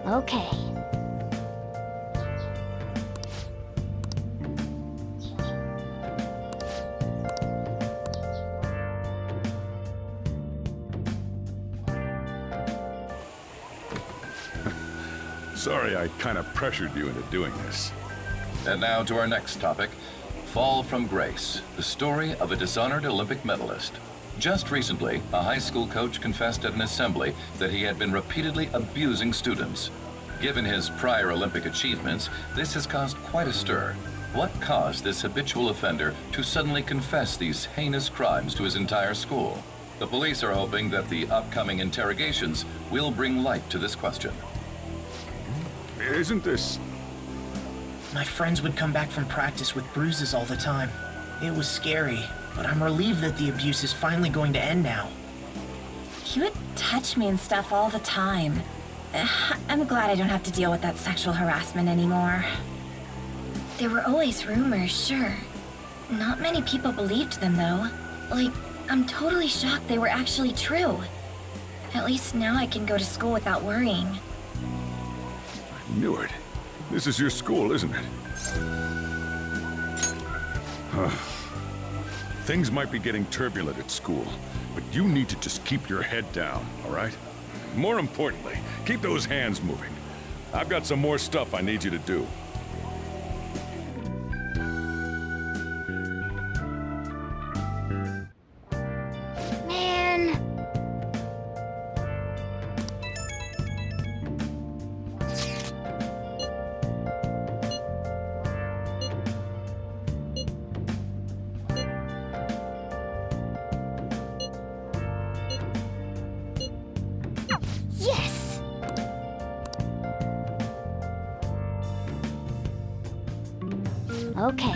Okay. Sorry I kind of pressured you into doing this. And now to our next topic, Fall from Grace, the story of a dishonored Olympic medalist. Just recently, a high school coach confessed at an assembly that he had been repeatedly abusing students. Given his prior Olympic achievements, this has caused quite a stir. What caused this habitual offender to suddenly confess these heinous crimes to his entire school? The police are hoping that the upcoming interrogations will bring light to this question. Isn't this... My friends would come back from practice with bruises all the time. It was scary, but I'm relieved that the abuse is finally going to end now. He would touch me and stuff all the time. I'm glad I don't have to deal with that sexual harassment anymore. There were always rumors, sure. Not many people believed them, though. Like, I'm totally shocked they were actually true. At least now I can go to school without worrying. I knew it. This is your school, isn't it? Things might be getting turbulent at school, but you need to just keep your head down, all right? More importantly, keep those hands moving. I've got some more stuff I need you to do. Man. Yes! Okay.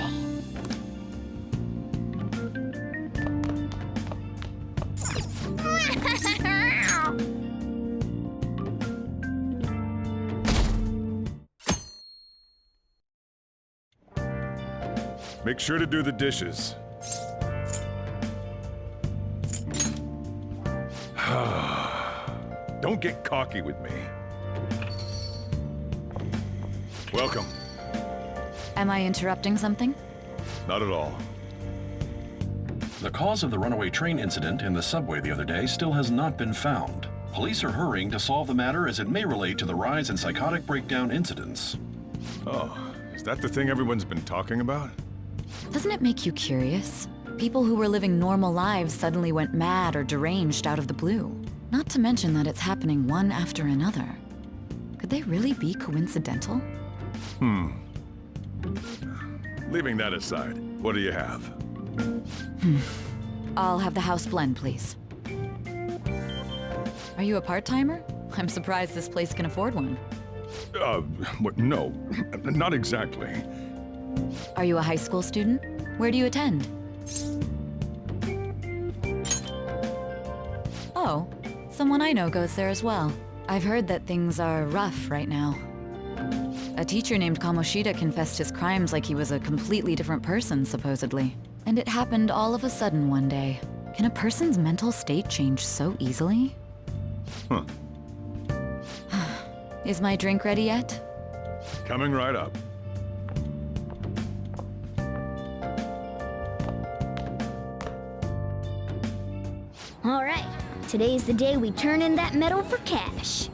Make sure to do the dishes. Don't get cocky with me. Welcome. Am I interrupting something? Not at all. The cause of the runaway train incident in the subway the other day still has not been found. Police are hurrying to solve the matter as it may relate to the rise in psychotic breakdown incidents. Oh, is that the thing everyone's been talking about? Doesn't it make you curious? People who were living normal lives suddenly went mad or deranged out of the blue. Not to mention that it's happening one after another. Could they really be coincidental? Leaving that aside, what do you have? I'll have the house blend, please. Are you a part-timer? I'm surprised this place can afford one. No, not exactly. Are you a high school student? Where do you attend? Oh, someone I know goes there as well. I've heard that things are rough right now. A teacher named Kamoshida confessed his crimes like he was a completely different person, supposedly. And it happened all of a sudden one day. Can a person's mental state change so easily? Huh. Is my drink ready yet? Coming right up. All right. Today's the day we turn in that medal for cash.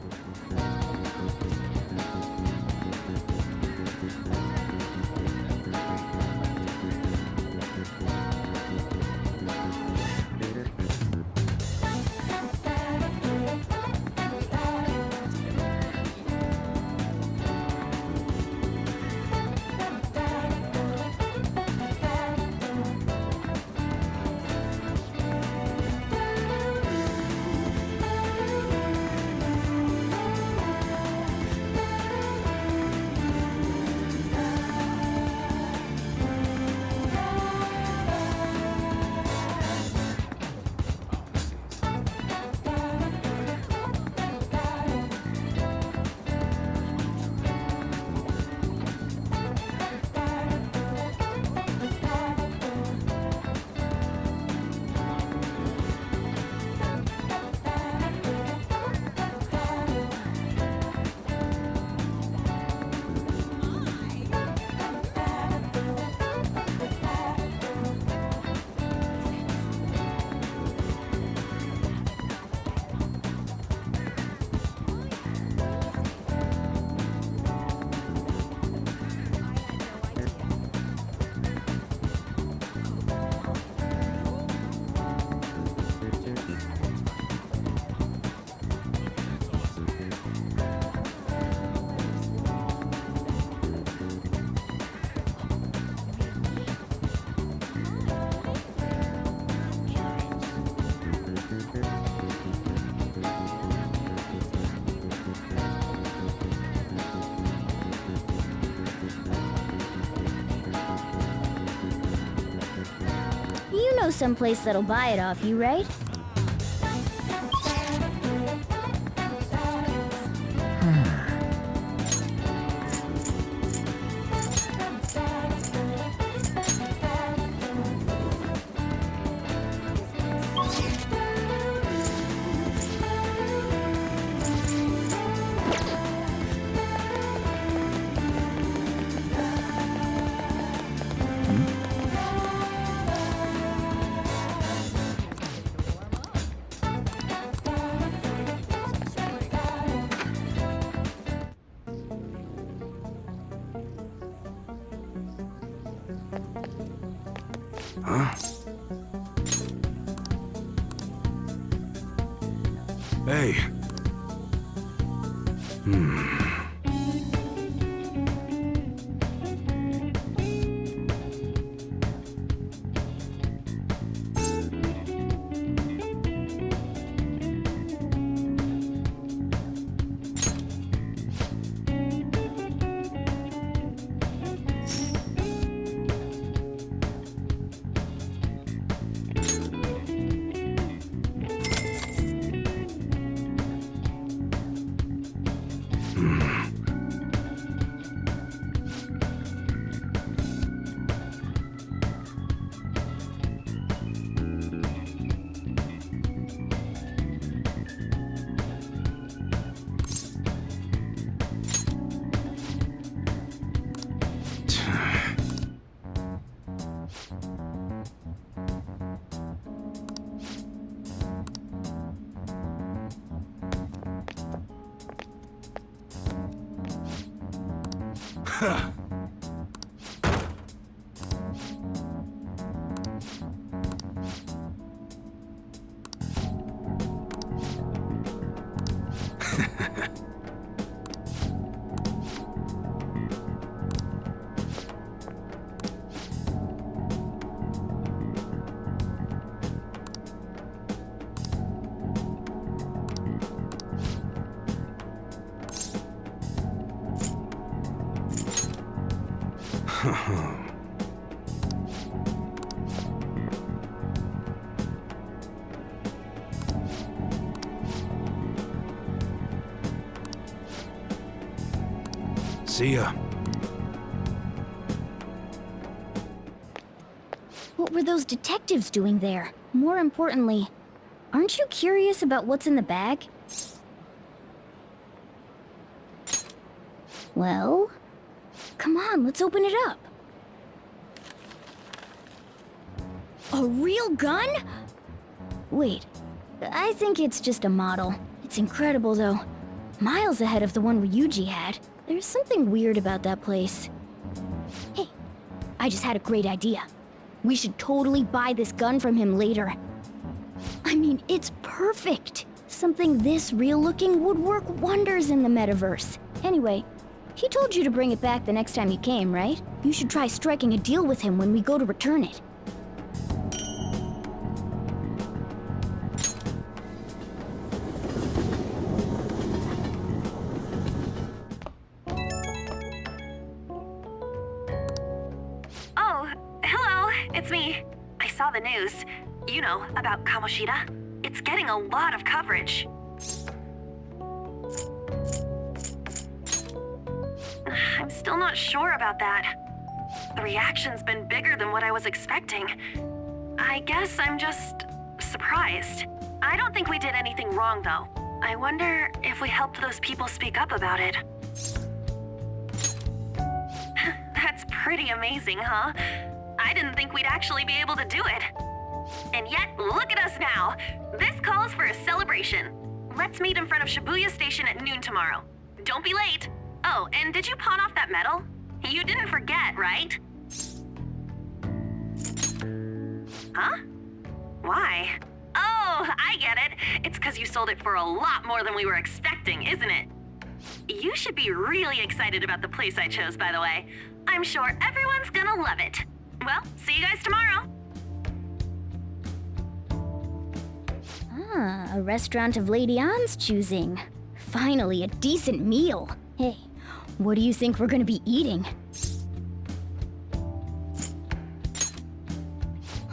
know someplace that'll buy it off you, right? Hey. See ya. What were those detectives doing there? More importantly, aren't you curious about what's in the bag? Well, come on, let's open it up. A real gun? Wait, I think it's just a model. It's incredible, though. Miles ahead of the one Ryuji had. There's something weird about that place. Hey, I just had a great idea. We should totally buy this gun from him later. I mean, it's perfect. Something this real-looking would work wonders in the metaverse. Anyway, he told you to bring it back the next time you came, right? You should try striking a deal with him when we go to return it. Oh, hello, it's me. I saw the news. You know, about Kamoshida. It's getting a lot of coverage. I'm still not sure about that. The reaction's been bigger than what I was expecting. I guess I'm just surprised. I don't think we did anything wrong, though. I wonder if we helped those people speak up about it. That's pretty amazing, huh? I didn't think we'd actually be able to do it. And yet, look at us now. This calls for a celebration. Let's meet in front of Shibuya Station at noon tomorrow. Don't be late. Oh, and did you pawn off that medal? You didn't forget, right? Huh? Why? Oh, I get it. It's because you sold it for a lot more than we were expecting, isn't it? You should be really excited about the place I chose, by the way. I'm sure everyone's gonna love it. Well, see you guys tomorrow. Ah, a restaurant of Lady Ann's choosing. Finally, a decent meal. Hey, what do you think we're gonna be eating?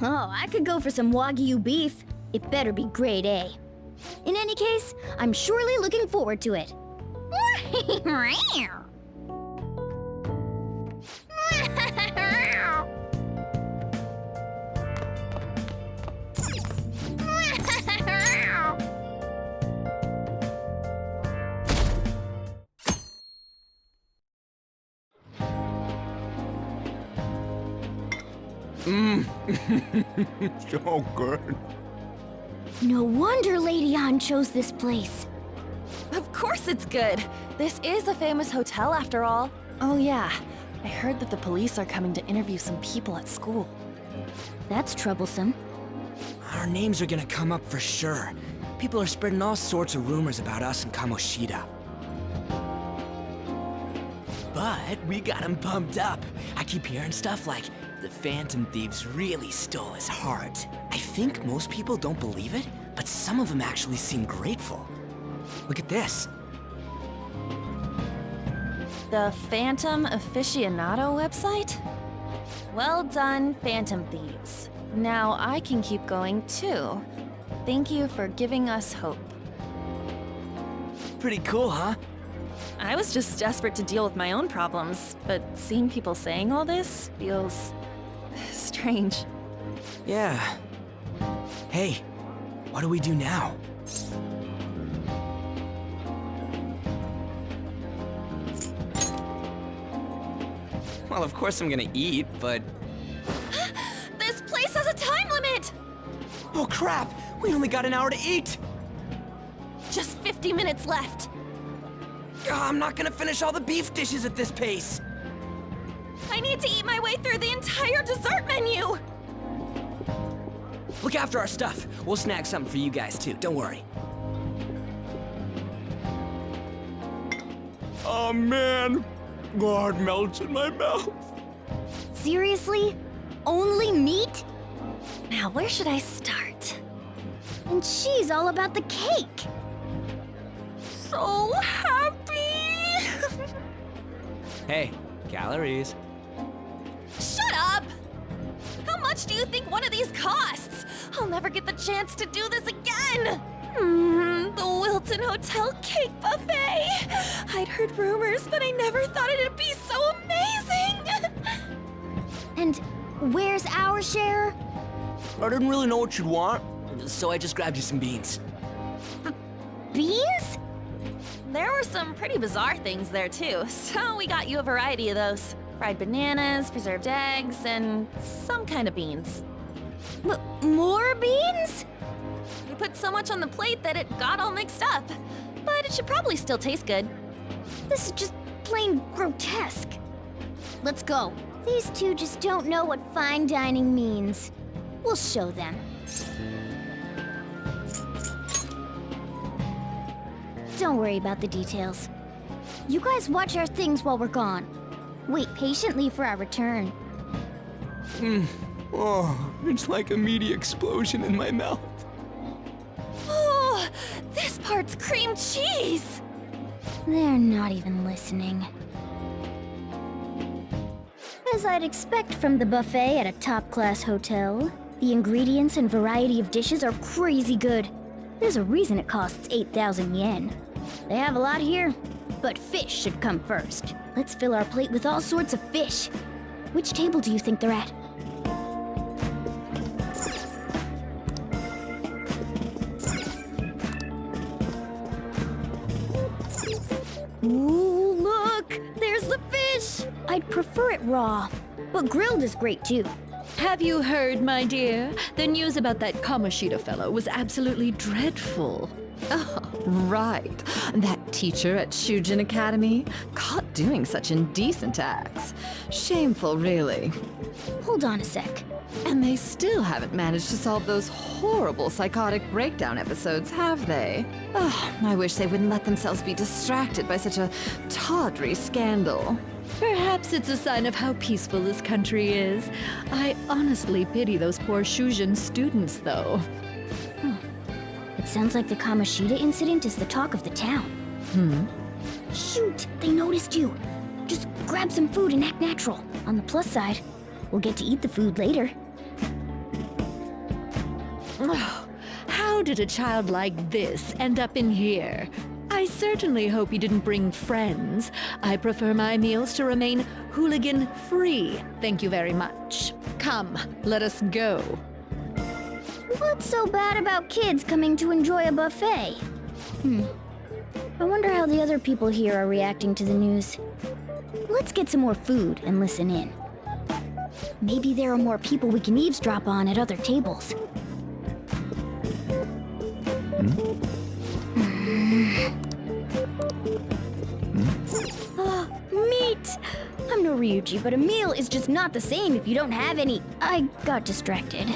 Oh, I could go for some Wagyu beef. It better be grade A. In any case, I'm surely looking forward to it. So good. No wonder Lady An chose this place. Of course it's good. This is a famous hotel after all. Oh yeah, I heard that the police are coming to interview some people at school. That's troublesome. Our names are gonna come up for sure. People are spreading all sorts of rumors about us and Kamoshida. But we got him pumped up. I keep hearing stuff like, the Phantom Thieves really stole his heart. I think most people don't believe it, but some of them actually seem grateful. Look at this. The Phantom Aficionado website? Well done, Phantom Thieves. Now I can keep going too. Thank you for giving us hope. Pretty cool, huh? I was just desperate to deal with my own problems, but seeing people saying all this feels strange. Yeah. Hey, what do we do now? Well, of course I'm gonna eat, but... This place has a time limit! Oh crap! We only got an hour to eat! Just 50 minutes left. I'm not gonna finish all the beef dishes at this pace! I need to eat my way through the entire dessert menu! Look after our stuff. We'll snag something for you guys too, don't worry. Oh man, God melts in my mouth. Seriously? Only meat? Now, where should I start? And she's all about the cake. So happy! Hey, calories. Shut up! How much do you think one of these costs? I'll never get the chance to do this again! The Wilton Hotel Cake Buffet! I'd heard rumors, but I never thought it'd be so amazing! And where's our share? I didn't really know what you'd want, so I just grabbed you some beans. Beans? There were some pretty bizarre things there too, so we got you a variety of those. Fried bananas, preserved eggs, and some kind of beans. More beans? We put so much on the plate that it got all mixed up. But it should probably still taste good. This is just plain grotesque. Let's go. These two just don't know what fine dining means. We'll show them. Don't worry about the details. You guys watch our things while we're gone. Wait patiently for our return. Oh, it's like a meaty explosion in my mouth. Oh, this part's cream cheese! They're not even listening. As I'd expect from the buffet at a top-class hotel, the ingredients and variety of dishes are crazy good. There's a reason it costs 8,000 yen. They have a lot here, but fish should come first. Let's fill our plate with all sorts of fish. Which table do you think they're at? Ooh, look! There's the fish! I'd prefer it raw, but grilled is great too. Have you heard, my dear? The news about that Kamoshida fellow was absolutely dreadful. Oh, right. That teacher at Shujin Academy, caught doing such indecent acts. Shameful, really. Hold on a sec. And they still haven't managed to solve those horrible psychotic breakdown episodes, have they? Oh, I wish they wouldn't let themselves be distracted by such a tawdry scandal. Perhaps it's a sign of how peaceful this country is. I honestly pity those poor Shujin students, though. It sounds like the Kamoshida incident is the talk of the town. Shoot! They noticed you! Just grab some food and act natural. On the plus side, we'll get to eat the food later. Oh, how did a child like this end up in here? I certainly hope you didn't bring friends. I prefer my meals to remain hooligan-free. Thank you very much. Come, let us go. What's so bad about kids coming to enjoy a buffet? I wonder how the other people here are reacting to the news. Let's get some more food and listen in. Maybe there are more people we can eavesdrop on at other tables. Oh, meat! I'm no Ryuji, but a meal is just not the same if you don't have any. I got distracted.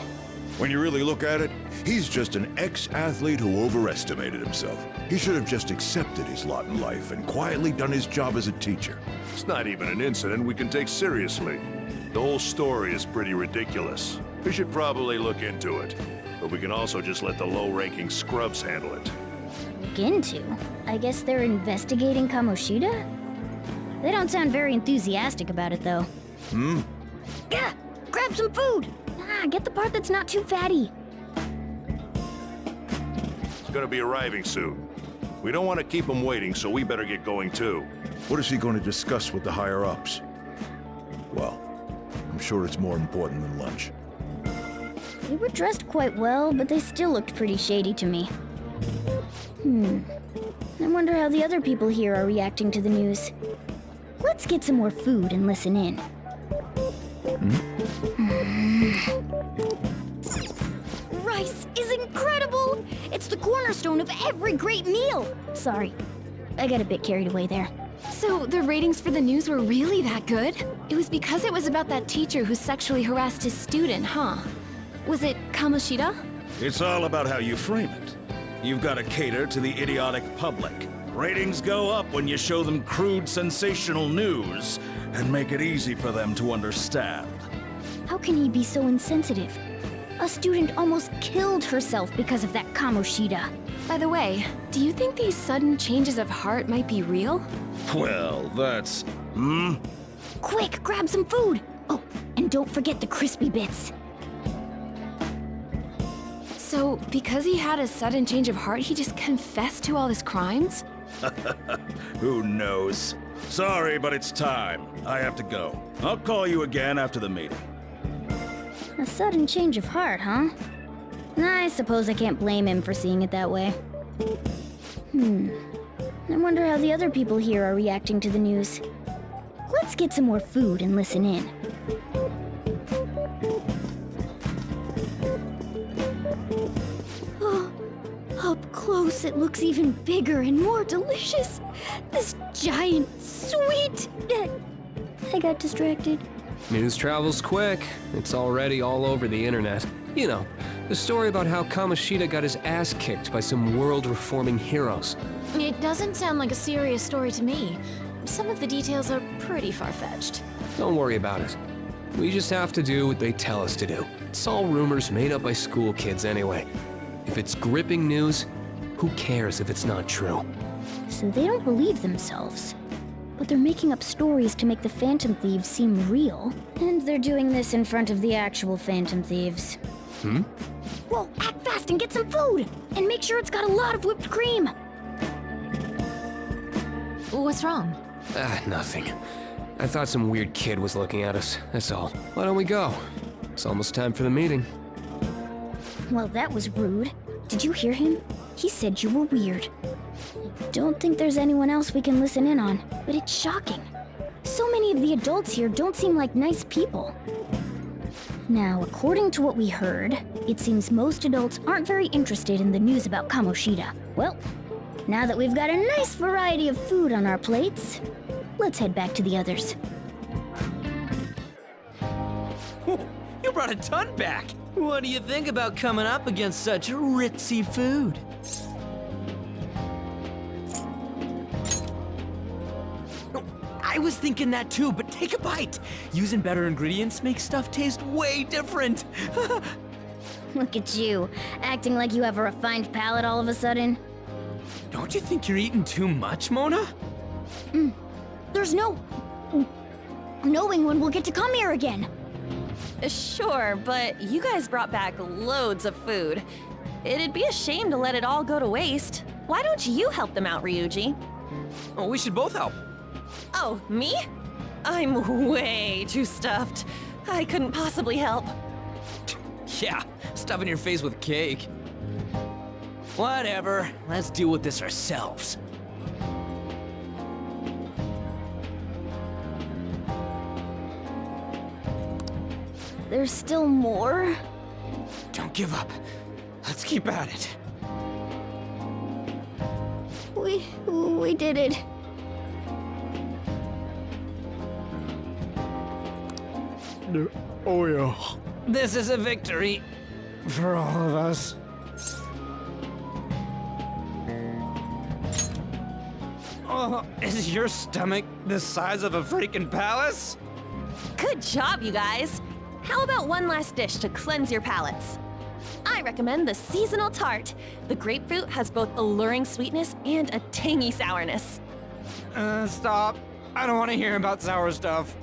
When you really look at it, he's just an ex-athlete who overestimated himself. He should have just accepted his lot in life and quietly done his job as a teacher. It's not even an incident we can take seriously. The whole story is pretty ridiculous. We should probably look into it. But we can also just let the low-ranking scrubs handle it. Look into? I guess they're investigating Kamoshida? They don't sound very enthusiastic about it, though. Gah! Grab some food! Get the part that's not too fatty. It's gonna be arriving soon. We don't want to keep him waiting, so we better get going too. What is he going to discuss with the higher-ups? Well, I'm sure it's more important than lunch. They were dressed quite well, but they still looked pretty shady to me. I wonder how the other people here are reacting to the news. Let's get some more food and listen in. Rice is incredible! It's the cornerstone of every great meal! Sorry, I got a bit carried away there. So the ratings for the news were really that good? It was because it was about that teacher who sexually harassed his student, huh? Was it Kamoshida? It's all about how you frame it. You've got to cater to the idiotic public. Ratings go up when you show them crude, sensational news and make it easy for them to understand. How can he be so insensitive? A student almost killed herself because of that Kamoshida. By the way, do you think these sudden changes of heart might be real? Well, that's... Quick, grab some food! Oh, and don't forget the crispy bits. So, because he had a sudden change of heart, he just confessed to all his crimes? Who knows? Sorry, but it's time. I have to go. I'll call you again after the meeting. A sudden change of heart, huh? I suppose I can't blame him for seeing it that way. I wonder how the other people here are reacting to the news. Let's get some more food and listen in. Oh, up close it looks even bigger and more delicious. This giant sweet... I got distracted. News travels quick. It's already all over the internet. You know, the story about how Kamoshida got his ass kicked by some world-reforming heroes. It doesn't sound like a serious story to me. Some of the details are pretty far-fetched. Don't worry about it. We just have to do what they tell us to do. It's all rumors made up by school kids anyway. If it's gripping news, who cares if it's not true? So they don't believe themselves. But they're making up stories to make the Phantom Thieves seem real. And they're doing this in front of the actual Phantom Thieves. Whoa, act fast and get some food! And make sure it's got a lot of whipped cream! What's wrong? Nothing. I thought some weird kid was looking at us, that's all. Why don't we go? It's almost time for the meeting. Well, that was rude. Did you hear him? He said you were weird. I don't think there's anyone else we can listen in on, but it's shocking. So many of the adults here don't seem like nice people. Now, according to what we heard, it seems most adults aren't very interested in the news about Kamoshida. Well, now that we've got a nice variety of food on our plates, let's head back to the others. You brought a ton back! What do you think about coming up against such ritzy food? I was thinking that too, but take a bite! Using better ingredients makes stuff taste way different! Look at you, acting like you have a refined palate all of a sudden. Don't you think you're eating too much, Mona? There's no... knowing when we'll get to come here again. Sure, but you guys brought back loads of food. It'd be a shame to let it all go to waste. Why don't you help them out, Ryuji? Oh, we should both help. Oh, me? I'm way too stuffed. I couldn't possibly help. Yeah, stuffing your face with cake. Whatever, let's deal with this ourselves. There's still more? Don't give up. Let's keep at it. We did it. Oh yeah. This is a victory for all of us. Oh, is your stomach the size of a freaking palace? Good job, you guys. How about one last dish to cleanse your palates? I recommend the seasonal tart. The grapefruit has both alluring sweetness and a tangy sourness. Stop. I don't want to hear about sour stuff.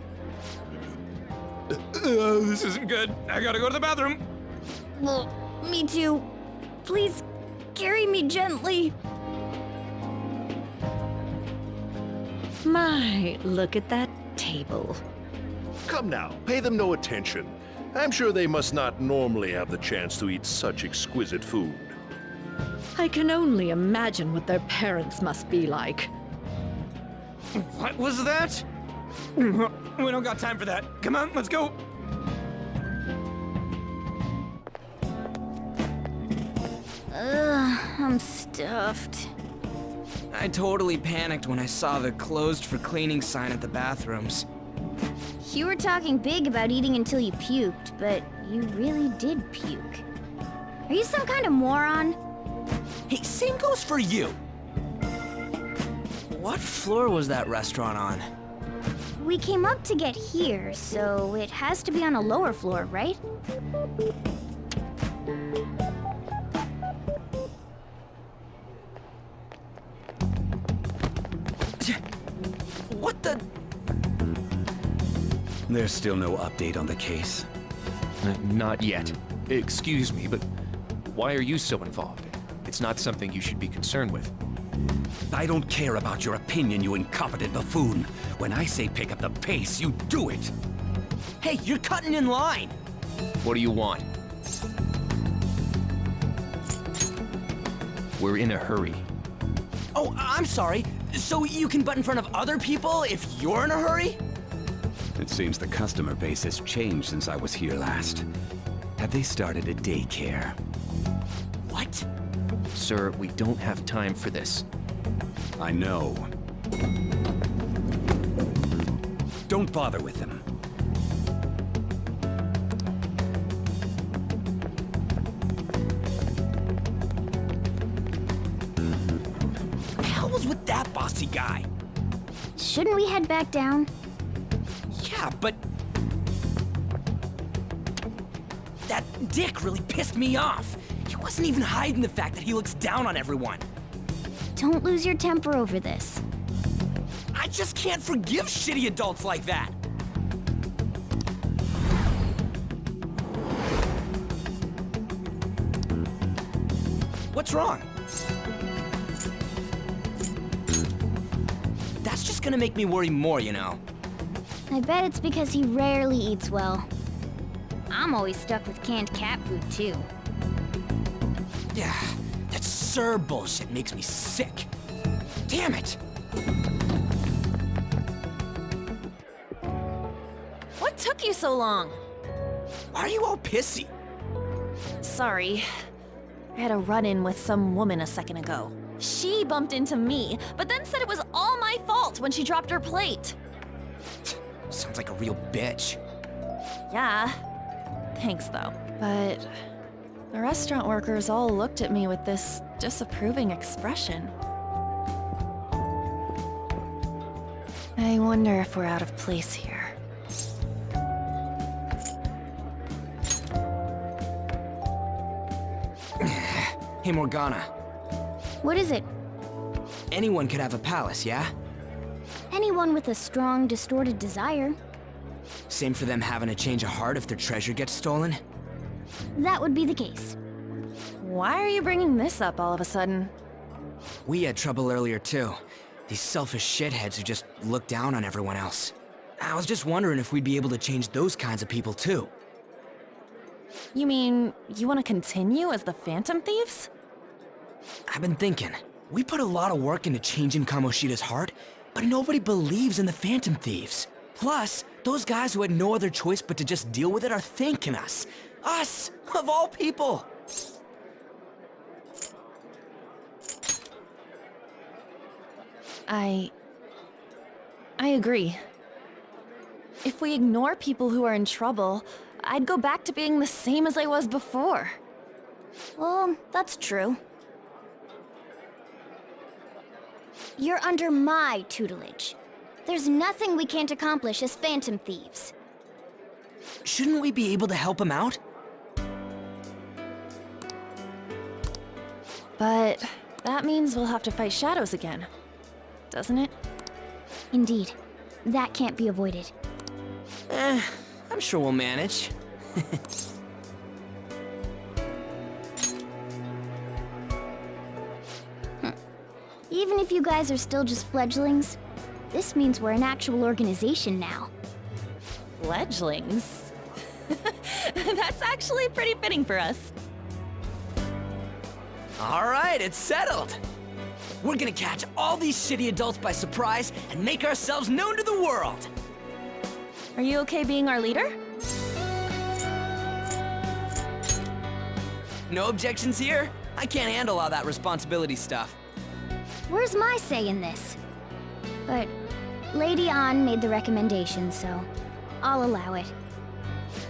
This isn't good. I gotta go to the bathroom. Well, me too. Please, carry me gently. My, look at that table. Come now, pay them no attention. I'm sure they must not normally have the chance to eat such exquisite food. I can only imagine what their parents must be like. What was that? We don't got time for that. Come on, let's go. I'm stuffed. I totally panicked when I saw the closed for cleaning sign at the bathrooms. You were talking big about eating until you puked, but you really did puke. Are you some kind of moron? Hey, same goes for you. What floor was that restaurant on? We came up to get here, so it has to be on a lower floor, right? What the? There's still no update on the case. Not yet. Excuse me, but why are you so involved? It's not something you should be concerned with. I don't care about your opinion, you incompetent buffoon. When I say pick up the pace, you do it. Hey, you're cutting in line. What do you want? We're in a hurry. Oh, I'm sorry. So you can butt in front of other people if you're in a hurry? It seems the customer base has changed since I was here last. Have they started a daycare? What? Sir, we don't have time for this. I know. Don't bother with them. What the hell was with that bossy guy? Shouldn't we head back down? Yeah, but... that dick really pissed me off. He wasn't even hiding the fact that he looks down on everyone. Don't lose your temper over this. I just can't forgive shitty adults like that. What's wrong? That's just gonna make me worry more, you know. I bet it's because he rarely eats well. I'm always stuck with canned cat food, too. Yeah, that Sir bullshit makes me sick. Damn it! What took you so long? Why are you all pissy? Sorry. I had a run-in with some woman a second ago. She bumped into me, but then said it was all my fault when she dropped her plate. Sounds like a real bitch. Yeah. Thanks, though. But the restaurant workers all looked at me with this disapproving expression. I wonder if we're out of place here. Hey, Morgana. What is it? Anyone could have a palace, yeah? Anyone with a strong, distorted desire. Same for them having a change of heart if their treasure gets stolen? That would be the case. Why are you bringing this up all of a sudden? We had trouble earlier too. These selfish shitheads who just look down on everyone else. I was just wondering if we'd be able to change those kinds of people too. You mean, you want to continue as the Phantom Thieves? I've been thinking, we put a lot of work into changing Kamoshida's heart, but nobody believes in the Phantom Thieves. Plus, those guys who had no other choice but to just deal with it are thanking us. Us, of all people! I agree. If we ignore people who are in trouble, I'd go back to being the same as I was before. Well, that's true. You're under my tutelage. There's nothing we can't accomplish as Phantom Thieves. Shouldn't we be able to help him out? But that means we'll have to fight shadows again, doesn't it? Indeed. That can't be avoided. I'm sure we'll manage. Even if you guys are still just fledglings, this means we're an actual organization now. Fledglings? That's actually pretty fitting for us. All right, it's settled. We're gonna catch all these shitty adults by surprise and make ourselves known to the world. Are you okay being our leader? No objections here. I can't handle all that responsibility stuff. Where's my say in this? But Lady An made the recommendation, so I'll allow it.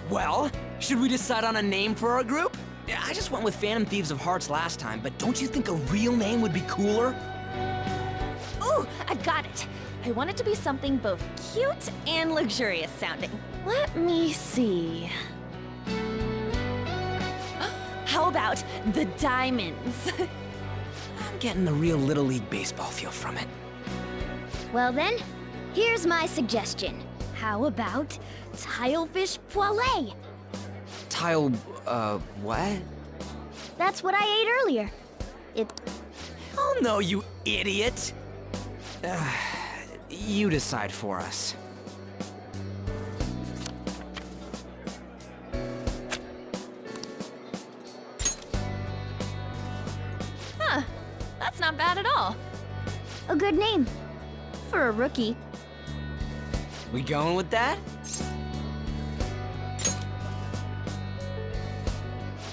Well, should we decide on a name for our group? Yeah, I just went with Phantom Thieves of Hearts last time, but don't you think a real name would be cooler? Ooh, I've got it! I want it to be something both cute and luxurious sounding. Let me see. How about the Diamonds? I'm getting the real Little League Baseball feel from it. Well then, here's my suggestion. How about Tilefish Poêlée? What? That's what I ate earlier. Oh no, you idiot! You decide for us. Huh, that's not bad at all. A good name. For a rookie. We going with that?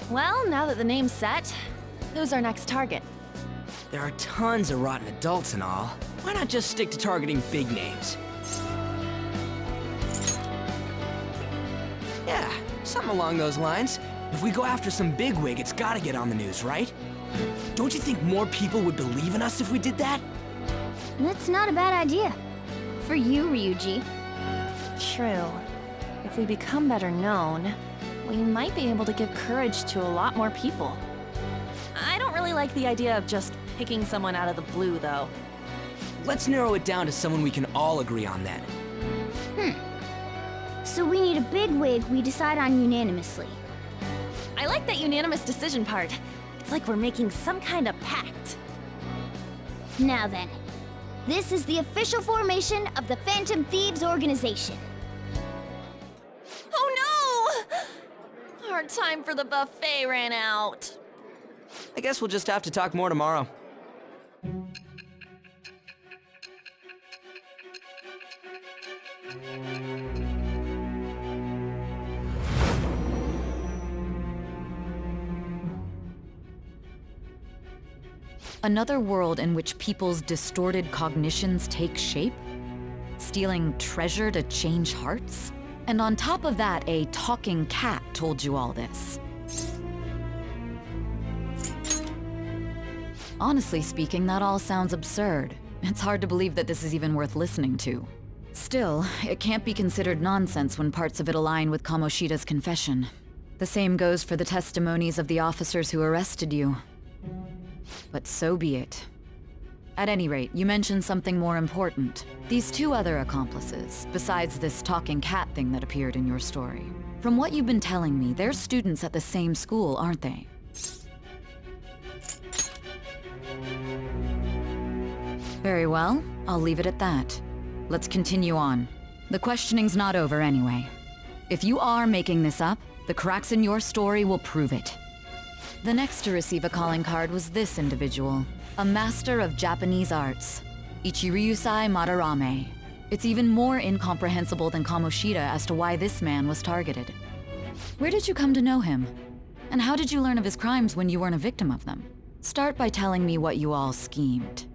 Well, now that the name's set, who's our next target? There are tons of rotten adults and all. Why not just stick to targeting big names? Yeah, something along those lines. If we go after some bigwig, it's gotta get on the news, right? Don't you think more people would believe in us if we did that? That's not a bad idea. For you, Ryuji. True. If we become better known, we might be able to give courage to a lot more people. I don't really like the idea of just picking someone out of the blue, though. Let's narrow it down to someone we can all agree on then. So we need a bigwig we decide on unanimously. I like that unanimous decision part. It's like we're making some kind of pact. Now then, this is the official formation of the Phantom Thieves organization. Oh no! Our time for the buffet ran out. I guess we'll just have to talk more tomorrow. Another world in which people's distorted cognitions take shape? Stealing treasure to change hearts? And on top of that, a talking cat told you all this. Honestly speaking, that all sounds absurd. It's hard to believe that this is even worth listening to. Still, it can't be considered nonsense when parts of it align with Kamoshida's confession. The same goes for the testimonies of the officers who arrested you. But so be it. At any rate, you mentioned something more important. These two other accomplices, besides this talking cat thing that appeared in your story. From what you've been telling me, they're students at the same school, aren't they? Very well, I'll leave it at that. Let's continue on. The questioning's not over anyway. If you are making this up, the cracks in your story will prove it. The next to receive a calling card was this individual, a master of Japanese arts, Ichiryusai Madarame. It's even more incomprehensible than Kamoshida as to why this man was targeted. Where did you come to know him? And how did you learn of his crimes when you weren't a victim of them? Start by telling me what you all schemed.